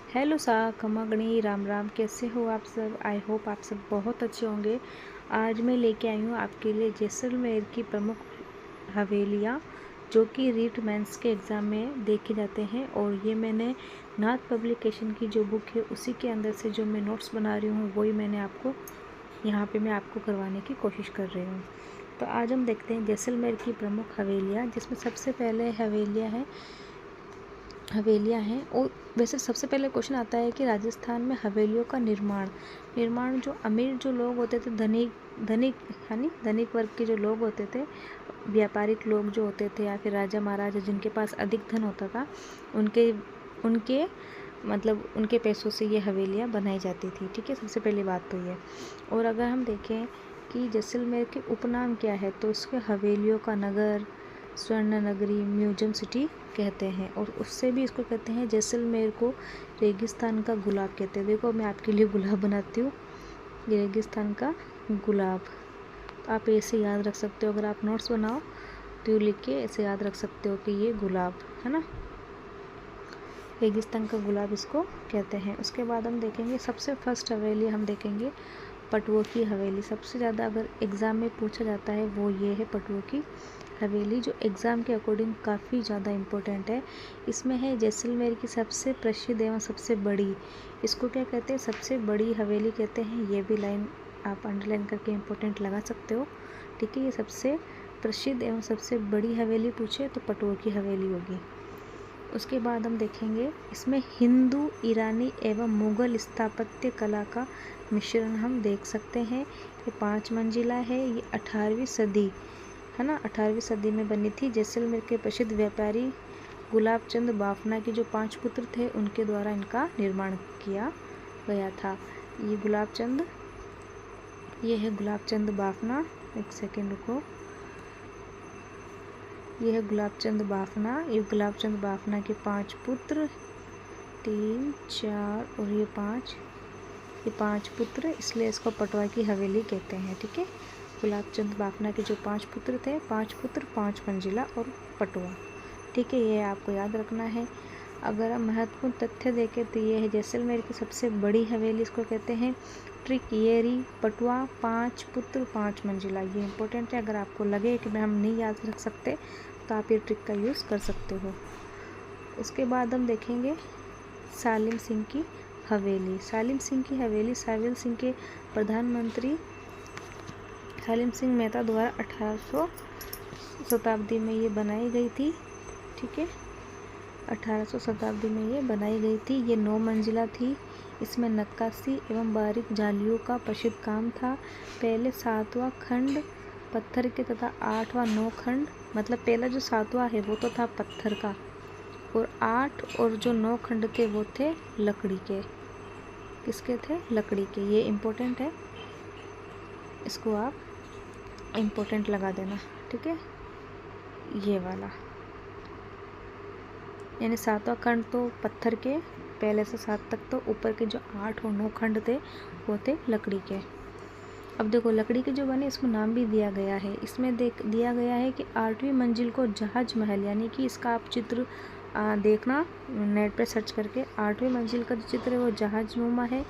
Hello सा खमागणी राम राम, कैसे हो आप सब। आई होप आप सब बहुत अच्छे होंगे। आज मैं लेके आई हूँ आपके लिए जैसलमेर की प्रमुख हवेलियाँ जो कि रीट मेंस के एग्ज़ाम में देखे जाते हैं। और ये मैंने नाथ पब्लिकेशन की जो बुक है उसी के अंदर से जो मैं नोट्स बना रही हूँ वही मैंने आपको यहाँ पे मैं आपको करवाने की कोशिश कर रही हूँ। तो आज हम देखते हैं जैसलमेर की प्रमुख हवेलियाँ, जिसमें सबसे पहले हवेलियाँ हैं। और वैसे सबसे पहले क्वेश्चन आता है कि राजस्थान में हवेलियों का निर्माण जो अमीर जो लोग होते थे, धनिक धनिक यानी धनिक वर्ग के जो लोग होते थे, व्यापारिक लोग जो होते थे, या फिर राजा महाराजा जिनके पास अधिक धन होता था, उनके उनके मतलब उनके पैसों से ये हवेलियाँ बनाई जाती थी। ठीक है, सबसे पहली बात तो ये। और अगर हम देखें कि जैसलमेर के उपनाम क्या है, तो इसके हवेलियों का नगर, स्वर्ण नगरी, म्यूजियम सिटी कहते हैं। और उससे भी इसको कहते हैं, जैसलमेर को रेगिस्तान का गुलाब कहते हैं। देखो मैं आपके लिए गुलाब बनाती हूँ, ये रेगिस्तान का गुलाब। तो आप ऐसे याद रख सकते हो, अगर आप नोट्स बनाओ तो ये लिख के ऐसे याद रख सकते हो कि ये गुलाब है ना, रेगिस्तान का गुलाब इसको कहते हैं। उसके बाद हम देखेंगे सबसे फर्स्ट हवेली हम देखेंगे पटुआ की हवेली। सबसे ज़्यादा अगर एग्ज़ाम में पूछा जाता है वो ये है पटुआ की हवेली, जो एग्ज़ाम के अकॉर्डिंग काफ़ी ज़्यादा इम्पोर्टेंट है। इसमें है जैसलमेर की सबसे प्रसिद्ध एवं सबसे बड़ी, इसको क्या कहते हैं, सबसे बड़ी हवेली कहते हैं। ये भी लाइन आप अंडरलाइन करके इम्पोर्टेंट लगा सकते हो। ठीक है, ये सबसे प्रसिद्ध एवं सबसे बड़ी हवेली पूछे तो पटुआ की हवेली होगी। उसके बाद हम देखेंगे इसमें हिंदू, ईरानी एवं मुग़ल स्थापत्य कला का मिश्रण हम देख सकते हैं। ये 5 मंजिला है, ये 18वीं सदी है ना, 18वीं सदी में बनी थी। जैसलमेर के प्रसिद्ध व्यापारी गुलाब चंद बाफना के जो 5 पुत्र थे उनके द्वारा इनका निर्माण किया गया था। ये है गुलाब चंद बाफना। एक सेकेंड रुको, ये है गुलाब चंद बाफना। ये गुलाब चंद बाफना के 5 पुत्र, 3, 4 और ये 5 पुत्र, इसलिए इसको पटवा की हवेली कहते हैं। ठीक है, गुलाब चंद बाफना के जो 5 पुत्र थे, 5 पुत्र, 5 मंजिला और पटवा। ठीक है, ये आपको याद रखना है। अगर हम महत्वपूर्ण तथ्य देखें तो ये है जैसलमेर की सबसे बड़ी हवेली, इसको कहते हैं ट्रिक येरी पटवा, 5 पुत्र 5 मंजिला। ये इंपॉर्टेंट है, अगर आपको लगे कि हम नहीं याद रख सकते तो आप ये ट्रिक का यूज़ कर सकते हो। उसके बाद हम देखेंगे सालिम सिंह की हवेली। सालिम सिंह की हवेली साविल सिंह के प्रधानमंत्री सालिम सिंह मेहता द्वारा 1800 शताब्दी में ये बनाई गई थी। ठीक है, 1800 शताब्दी में ये बनाई गई थी। ये 9 मंजिला थी। इसमें नक्काशी एवं बारीक जालियों का प्रसिद्ध काम था। पहले 7वां खंड पत्थर के तथा 8वां 9 खंड, मतलब पहला जो 7वां है वो तो था पत्थर का, और 8 और जो 9 खंड थे वो थे लकड़ी के। किसके थे? लकड़ी के। ये इम्पोर्टेंट है, इसको आप इम्पोर्टेंट लगा देना। ठीक है, ये वाला यानी 7वां खंड तो पत्थर के, पहले से 7 तक, तो ऊपर के जो 8 और 9 खंड थे वो थे लकड़ी के। अब देखो लकड़ी के जो बने इसमें नाम भी दिया गया है। इसमें दिया गया है कि 8वीं मंजिल को जहाज महल, यानी कि इसका आप चित्र देखना नेट पे सर्च करके। 8वीं मंजिल का जो चित्र है वो जहाजनुमा है,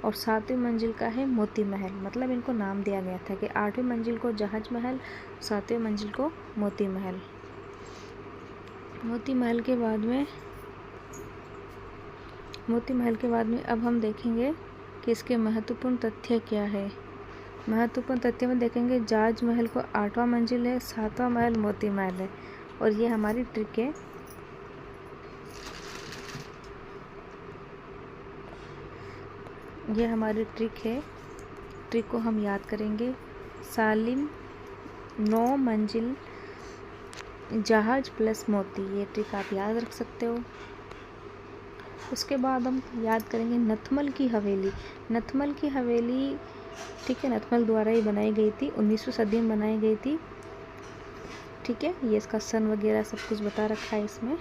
और 7वीं मंजिल का है मोती महल। मतलब इनको नाम दिया गया था कि 8वीं मंजिल को जहाज महल, 7वीं मंजिल को मोती महल। मोती महल के बाद में अब हम देखेंगे कि इसके महत्वपूर्ण तथ्य क्या है। महत्वपूर्ण तथ्य में देखेंगे जहाज महल को 8वां मंजिल है, 7वां महल मोती महल है। और ये हमारी ट्रिक है, ट्रिक को हम याद करेंगे। सालिम 9 मंजिल जहाज प्लस मोती, ये ट्रिक आप याद रख सकते हो। उसके बाद हम याद करेंगे नथमल की हवेली। नथमल की हवेली, ठीक है, नथमल द्वारा ही बनाई गई थी, 19वीं सदी में बनाई गई थी। ठीक है, ये इसका सन वगैरह सब कुछ बता रखा है इसमें।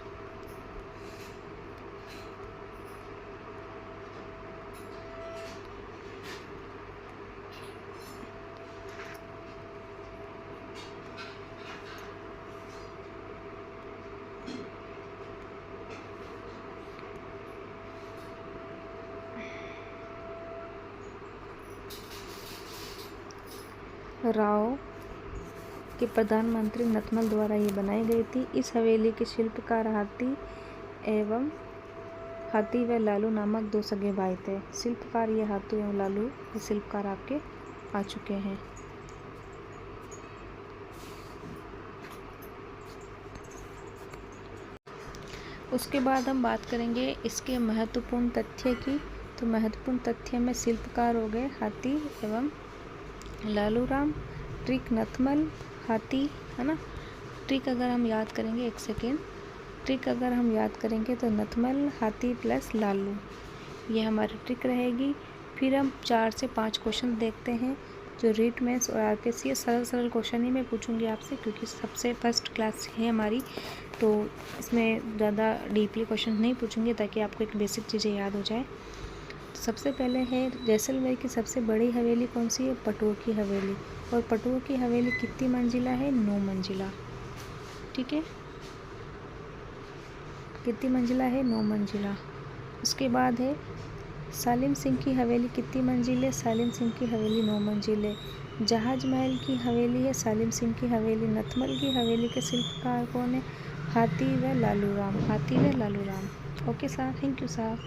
राव के प्रधानमंत्री नथमल द्वारा ये बनाई गई थी। इस हवेली के शिल्पकार हाथी व लालू नामक दो सगे भाई थे। शिल्पकार ये हाथी एवं लालू ये शिल्पकार आपके आ चुके हैं। उसके बाद हम बात करेंगे इसके महत्वपूर्ण तथ्य की। तो महत्वपूर्ण तथ्य में शिल्पकार हो गए हाथी एवं लालू राम, ट्रिक नथमल, हाथी, है ना। ट्रिक अगर हम याद करेंगे, एक सेकेंड, ट्रिक अगर हम याद करेंगे तो नथमल, हाथी प्लस लालू, ये हमारी ट्रिक रहेगी। फिर हम 4 से 5 क्वेश्चन देखते हैं जो रीट मेंस और आरपीएससी सरल सरल क्वेश्चन ही मैं पूछूंगी आपसे, क्योंकि सबसे फर्स्ट क्लास है हमारी, तो इसमें ज़्यादा डीपली क्वेश्चन नहीं पूछूंगी ताकि आपको एक बेसिक चीज़ें याद हो जाए। तो सबसे पहले है जैसलमेर की सबसे बड़ी हवेली कौन सी है? पटोर की हवेली। और पटोर की हवेली कितनी मंजिला है? 9 मंजिला। ठीक है, कितनी मंजिला है? 9 मंजिला। उसके बाद है सालिम सिंह की हवेली कितनी मंजिल है? सालिम सिंह की हवेली 9 मंजिल है। जहाज महल की हवेली है सालिम सिंह की हवेली। नथमल की हवेली के शिल्पकार कौन है? हाथी व लालू राम। हाथी व लालू राम। ओके साहब, थैंक यू साहब।